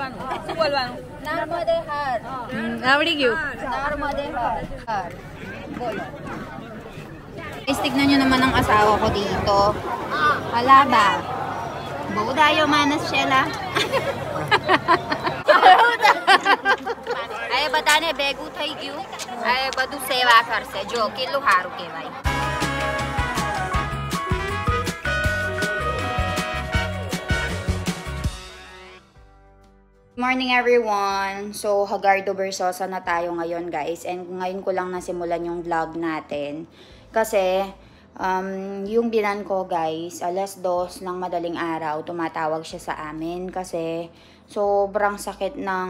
नर्मदे हर आवड़ी गयो नर्मदे हर बोलो. Tignan nyo naman ang asawa ko dito. Wala ba? Buo tayo manas Sheila. आए बताने बेगू થઈ ગયું આए બધું સેવા કરશે જો કેટલું સારું કહેવાય. Morning everyone! So, Hagardo Versosa na tayo ngayon guys. And ngayon ko lang nasimulan yung vlog natin. Kasi, yung binan ko guys, 2:00 ng madaling araw, tumatawag siya sa amin. Kasi, sobrang sakit ng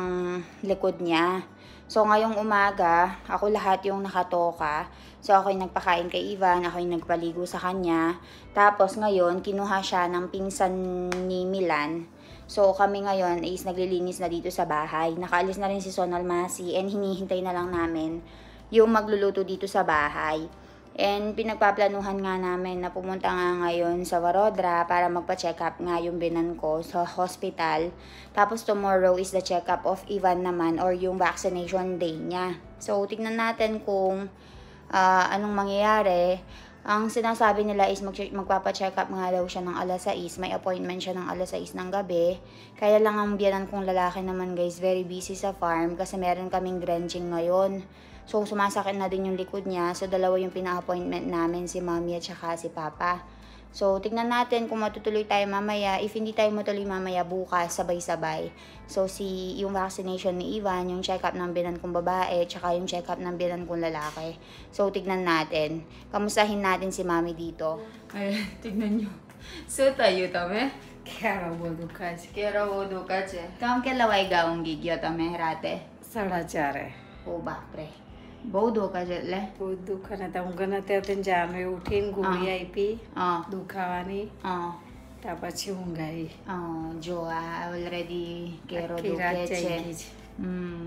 likod niya. So, ngayong umaga, ako lahat yung nakatoka. So, ako yung nagpakain kay Ivan, ako yung nagpaligo sa kanya. Tapos, ngayon, kinuha siya ng pinsan ni Milan. So, kami ngayon is naglilinis na dito sa bahay. Nakaalis na rin si Sonal Masi and hinihintay na lang namin yung magluluto dito sa bahay. And pinagpaplanuhan nga namin na pumunta nga ngayon sa Varodra para magpa-check up nga yung binan ko sa hospital. Tapos tomorrow is the check up of Ivan naman or yung vaccination day niya. So, tignan natin kung anong mangyayari. Ang sinasabi nila is magpapa-check up nga daw siya ng 6:00. May appointment siya ng 6:00 ng gabi. Kaya lang ang biyanan kong lalaki naman guys, very busy sa farm kasi meron kaming drenching ngayon. So, sumasakit na din yung likod niya. So, dalawa yung pina-appointment namin, si Mami at saka si Papa. So, tignan natin kung matutuloy tayo mamaya. If hindi tayo matuloy mamaya, bukas, sabay-sabay. So, yung vaccination ni Ivan, yung check-up ng binan kong babae, tsaka yung check-up ng binan kong lalaki. So, tignan natin. Kamustahin natin si Mami dito. Ay, tignan nyo. So, tayo tame. Kera wo duka છે. Kera wo duka છે. Kam ke lawai gaung gigyo tame rate? 4:30. O બાપરે. બહુ દુખા છે એટલે બહુ દુખા નતા હું ગને ત્યાં જામે ઉઠીને ગોળી આપી દુખાવાની ત્યાર પછી ઊંઘ આવી. જો આ ઓલરેડી કેરો દુખે છે.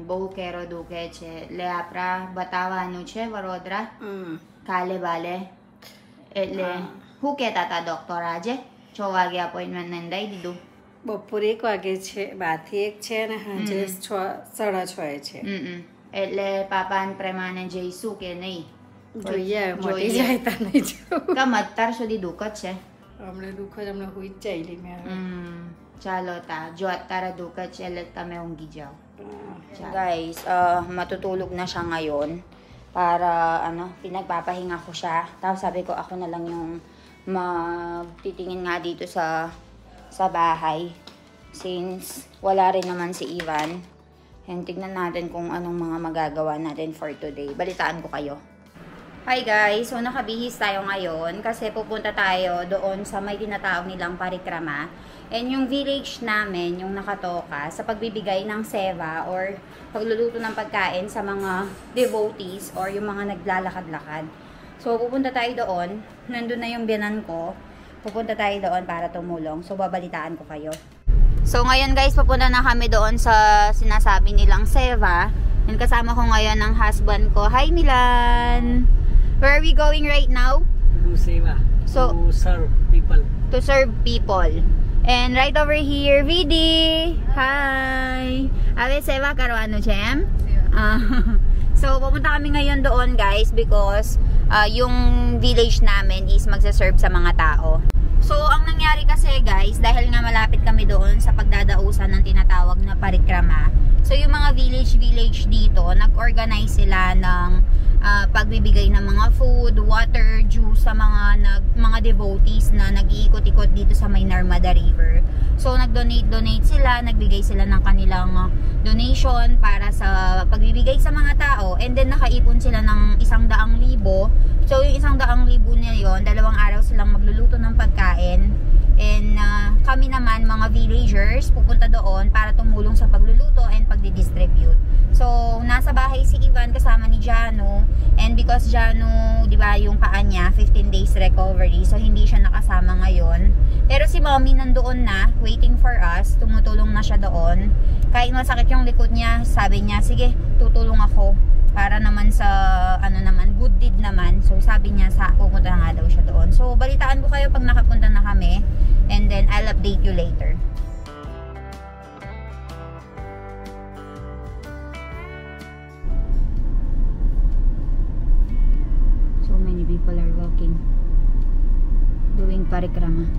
બહુ કેરો દુખે છે એટલે આપણા બતાવવાનું છે વડોદરા કાલે બાલે. એટલે શું કહેતા હતા ડોક્ટર આજે 6 વાગે અપોઇન્ટમેન્ટ નોંધાઈ દીધું. બપોરે 1 વાગે છે 12 થી 1 છે અને સાંજે 6:30 છે. એટલે પાપાને પ્રમાણે જઈશું કે નહીં જોઈએ મટી જાય તા નહીં જવું. કેમ અત્યાર સુધી દુઃખ જ છે? હમણાં દુઃખ જ હમણાં હુઈ જ ચાલી મેં. ચાલો તા જો અત્યારે દુઃખ જ છે એટલે તમે ઊંઘી જાઓ. Guys, matutulog na siya ngayon para pinagpapahinga ko siya. Tapos sabi ko ako na lang yung magtitingin nga dito sa bahay since wala rin naman si Ivan. And tignan natin kung anong mga magagawa natin for today. Balitaan ko kayo. Hi guys! So nakabihis tayo ngayon kasi pupunta tayo doon sa may tinatawag nilang parikrama. And yung village namin, yung nakatoka, sa pagbibigay ng seva or pagluluto ng pagkain sa mga devotees or yung mga naglalakad-lakad. So pupunta tayo doon. Nandun na yung biyanan ko. Pupunta tayo doon para tumulong. So babalitaan ko kayo. So ngayon guys, papunta na kami doon sa sinasabi nilang seva. And kasama ko ngayon ang husband ko. Hi Milan! Where are we going right now? To seva. So, to serve people. To serve people. And right over here, Vidi! Hi! Ave seva karwano chem? So pupunta kami ngayon doon guys because yung village namin is magsaserve sa mga tao. So, ang nangyari kasi guys, dahil nga malapit kami doon sa pagdadausan ng tinatawag na parikrama. So, yung mga village dito, nag-organize sila ng pagbibigay ng mga food, water, juice sa mga devotees na nag-iikot-ikot dito sa may Narmada River. So, nag-donate sila, nagbigay sila ng kanilang donation para sa pagbibigay sa mga tao. And then, nakaipon sila ng 100,000. So, yung 100,000 na yun, 2 araw silang magluluto ng pagkain. And kami naman, mga villagers, pupunta doon para tumulong sa pagluluto and pagdidistribute. So, nasa bahay si Ivan kasama ni Jano. And because Jano, di ba, yung paa niya, 15 days recovery. So, hindi siya nakasama ngayon. Pero si Mommy nandoon na, waiting for us. Tumutulong na siya doon. Kahit masakit yung likod niya, sabi niya, sige, tutulong ako. Para naman sa, good deed naman. So, sabi niya, pupunta na nga daw siya doon. So, balitaan ko kayo pag nakapunta na kami. And then, I'll update you later. parikrama.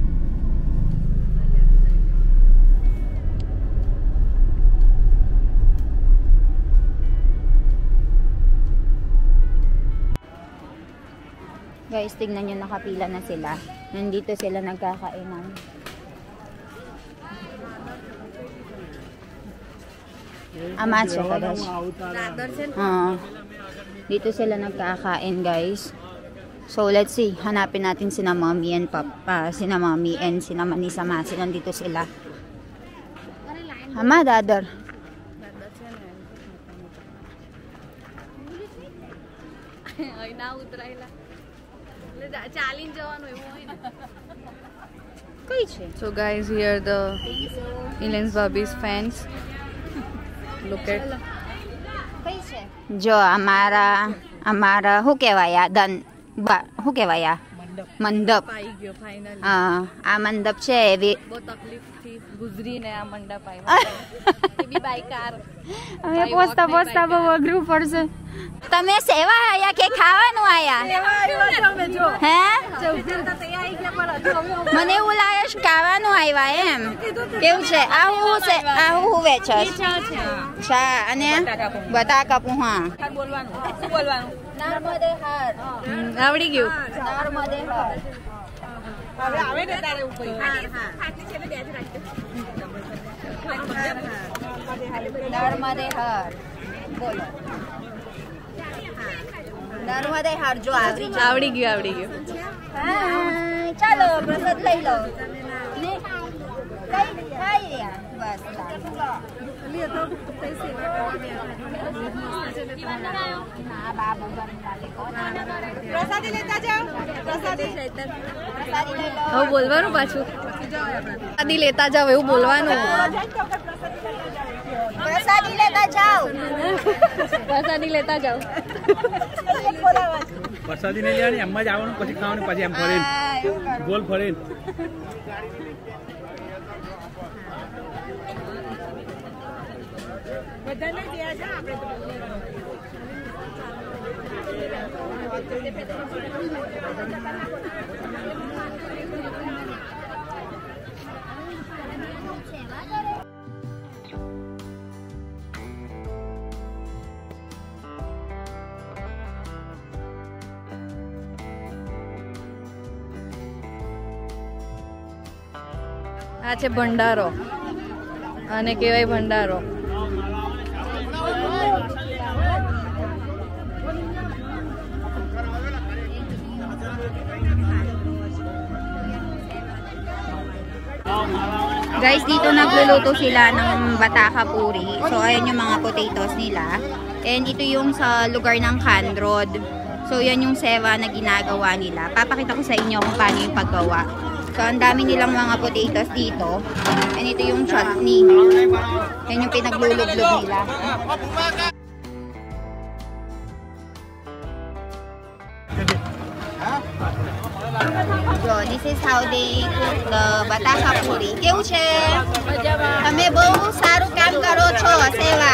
Guys, tignan nyo, nakapila na sila. Nandito sila nagkakainan. Amacho ka guys. Dito sila nagkakain guys. So let's see, hanapin natin sina Mommy and Papa, sina Mommy and sina Manisa Masi. Nandito sila. Hama dadar. So guys, here the Elaine's Barbie's fans. Look at. Jo Amara who kevaya dan ba who kevaya mandap mandap છે એવી બહુ તકલીફથી ગુજરીને આ મંડપ આવ્યા એ બી by car અમે પોસ્તા બહુ અઘરું પડશે તમે સેવા આયા કે ખાવાનું આયા હે મને એવું લાગે છે ખાવાનું આવ્યા એમ કેવું છે આ હું વેચે ચા અને બટાકા પૂહા બોલવાનું નર્મદે હર આવડી ગયું નર્મદે હર હવે આવે ને તારે ઉપર ખાટલી છે બે જ રાખજો નર્મદે હર બોલો નર્મદે હર જો આવડી ગયું હા ચાલો પ્રસાદ લઈ લો ને કઈ ખાઈ બસ લે તો પૈસે ના બાબુ પ્રસાદી લેતા જાઓ પ્રસાદી લઈ લો હવે બોલવાનું પાછું પ્રસાદી લેતા જાવ એવું બોલવાનું પ્રસાદી લેતા જાઓ પ્રસાદી લેતા જાવ પ્રસાદી નહીં લેવાની એમ જ આવવાનું પછી ખાવાનું પછી એમ ફરીને ગોલ ફરીને બધાને ત્યાં જા આપણે આ છે ભંડારો આને કહેવાય ભંડારો Guys, dito nagluluto sila ng bataka puri. So, ayan yung mga potatoes nila. And ito yung sa lugar ng Kandrod. So, yan yung sewa na ginagawa nila. Papakita ko sa inyo kung paano yung paggawa. So, ang dami nilang mga potatoes dito. And ito yung chutney. Yan yung pinagluluglog nila. So, this is how they cook the bataka puri. કેવું છે? તમે બહુ સારું કામ કરો છો, સેવા.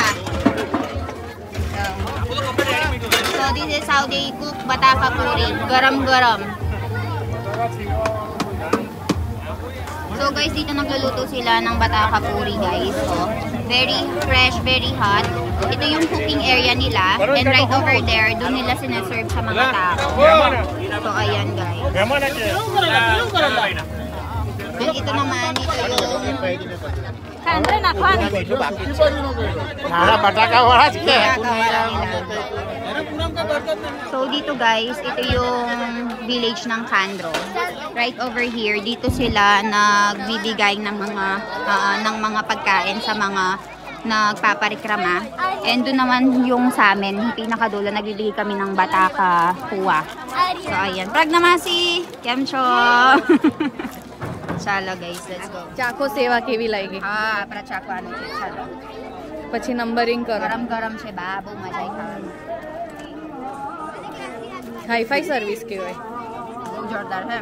So, this is how they cook bataka puri. Garam-garam. So, guys, dito nagluluto sila ng bataka puri, guys. So, very fresh, very hot. Ito yung cooking area nila. And right over there, doon nila sinaserve sa mga tao. So, ayan, guys. And ito naman, ito yung... Kandre na kwan. So, dito guys, ito yung village ng Kandro. Right over here, dito sila nagbibigay ng mga pagkain sa mga nagpaparikrama. And doon naman yung sa amin, yung pinakadulo, nagbibigay kami ng bataka puwa. So, ayan. Pragnamasi! Kemcho! ચાલો guys, let's go. ચાખો સેવા કેવી લાગી હા, આપણા ચાખવાનું છે. ચાલો. પછી નંબરિંગ કરો. ગરમ ગરમ છે બા, બહુ મજા આવી ખાવાની. હાઈફાઈ સર્વિસ કહેવાય. બહુ જોરદાર છે.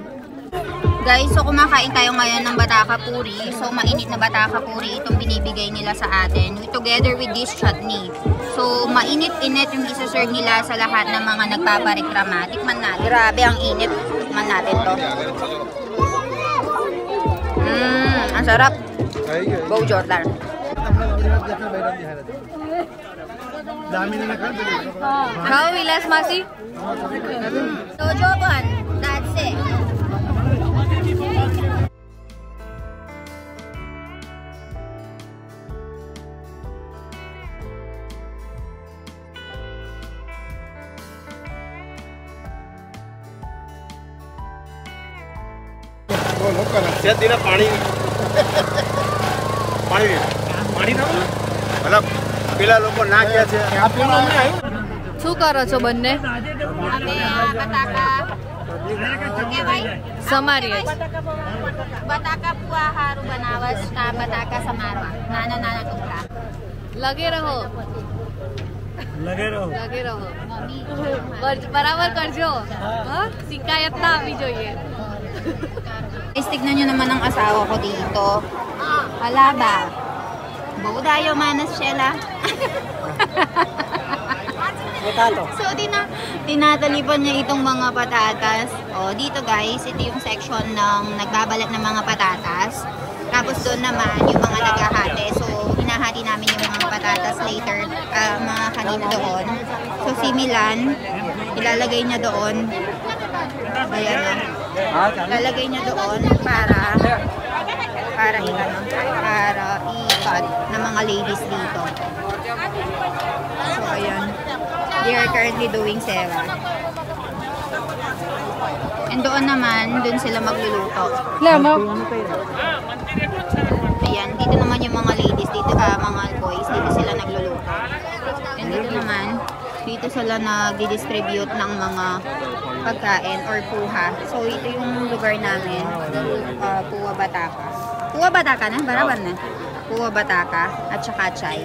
Guys, so kumakain tayo ngayon ng bataka puri. So mainit na bataka puri itong binibigay nila sa atin together with this chutney. So mainit-init yung isa-serve nila sa lahat ng mga nagpaparikrama. Tikman natin. Grabe ang init. Tikman natin to. Ang sarap. Go Jordan. How Vilas Masi? Jojoban. That's it. सेहत देना पानी पानी पानी ना मतलब પેલા લોકો ના કહે છે શું કરો છો બંને? અમે આ બટાકા સમારીએ બટાકા પુઆ હારું બનાવસ કા બટાકા સમારવા નાના નાના ટુકડા લગે રહો લગે રહો લગે રહો બરાબર કરજો હા શિકાયત ના આવવી જોઈએ. Guys, tignan nyo naman ang asawa ko dito. Wala ba? Bago tayo manas Sheila. So, tinatalipan niya itong mga patatas. O, dito guys, ito yung section ng nagbabalat ng mga patatas. Tapos doon naman yung mga naghahati. So, hinahati namin yung mga patatas later, mga kanina doon. So, si Milan, ilalagay niya doon. Ayan na. Lalagay niya doon para i-cut ng mga ladies dito. So, ayan. They are currently doing Sera. And doon naman, doon sila magluluto. Ayan, dito naman yung mga ladies, dito mga boys, dito sila nagluluto. And dito naman, dito sila nagdi-distribute ng mga pagkain or puha. So, ito yung lugar namin. Puwa Bataka. Puwa Bataka na? Baraban na. Puwa Bataka at saka Chay.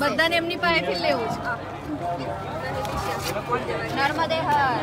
બધાને એમની પાસેથી લેવું છે. નર્મદે હર.